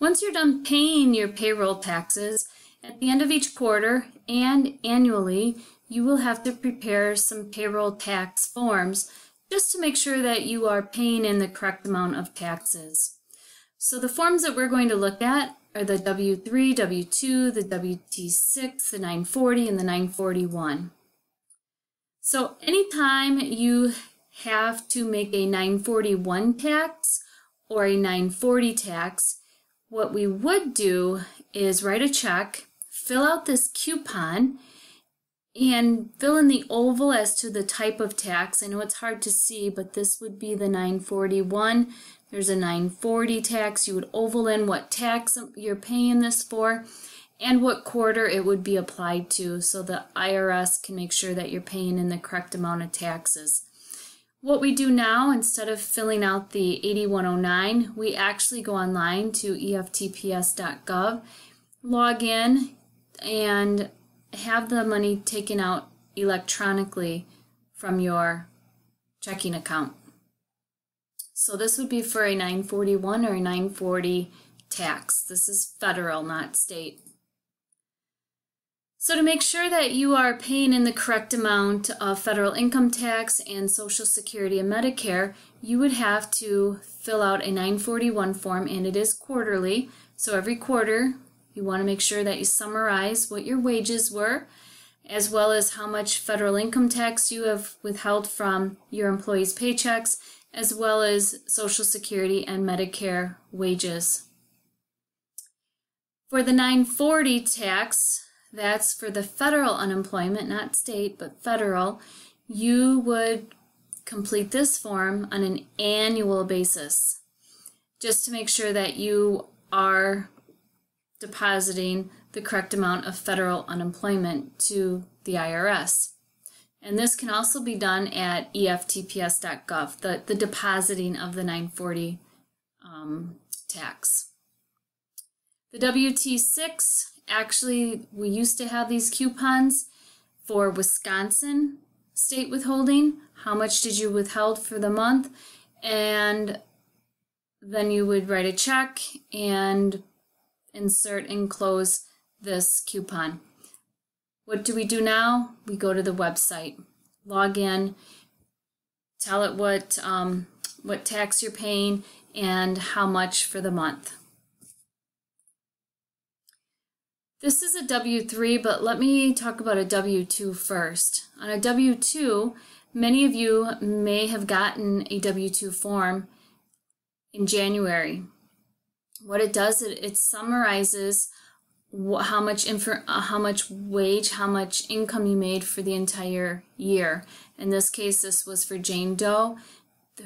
Once you're done paying your payroll taxes, at the end of each quarter and annually, you will have to prepare some payroll tax forms just to make sure that you are paying in the correct amount of taxes. So the forms that we're going to look at are the W-3, W-2, the W-T-6, the 940, and the 941. So anytime you have to make a 941 tax or a 940 tax, what we would do is write a check, fill out this coupon, and fill in the oval as to the type of tax. I know it's hard to see, but this would be the 941. There's a 940 tax. You would oval in what tax you're paying this for and what quarter it would be applied to, so the IRS can make sure that you're paying in the correct amount of taxes. What we do now, instead of filling out the 8109, we actually go online to eftps.gov, log in, and have the money taken out electronically from your checking account. So this would be for a 941 or a 940 tax. This is federal, not state. So to make sure that you are paying in the correct amount of federal income tax and Social Security and Medicare, you would have to fill out a 941 form, and it is quarterly. So every quarter, you want to make sure that you summarize what your wages were, as well as how much federal income tax you have withheld from your employees' paychecks, as well as Social Security and Medicare wages. For the 940 tax, that's for the federal unemployment, not state, but federal, you would complete this form on an annual basis, just to make sure that you are depositing the correct amount of federal unemployment to the IRS. And this can also be done at eftps.gov, the depositing of the 940 tax. The WT6, actually, we used to have these coupons for Wisconsin state withholding. How much did you withheld for the month? And then you would write a check and insert and close this coupon. What do we do now? We go to the website, log in, tell it what tax you're paying and how much for the month. This is a W-3, but let me talk about a W-2 first. On a W-2, many of you may have gotten a W-2 form in January. What it does, it summarizes how much wage, how much income you made for the entire year. In this case, this was for Jane Doe,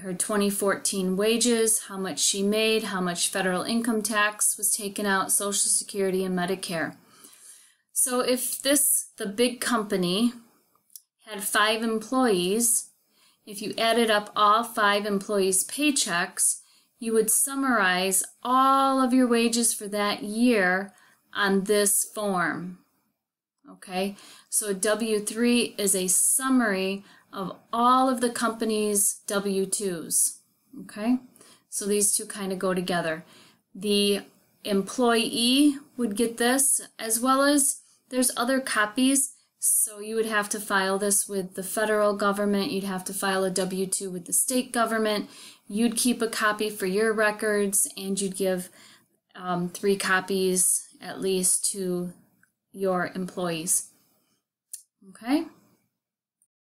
her 2014 wages, how much she made, how much federal income tax was taken out, Social Security and Medicare. So if the big company had 5 employees, if you added up all 5 employees' paychecks, you would summarize all of your wages for that year on this form. Okay, so a W-3 is a summary of all of the company's W-2s. Okay, so these two kind of go together. The employee would get this, as well as there's other copies. So you would have to file this with the federal government. You'd have to file a W-2 with the state government. You'd keep a copy for your records, and you'd give 3 copies at least to your employees. Okay?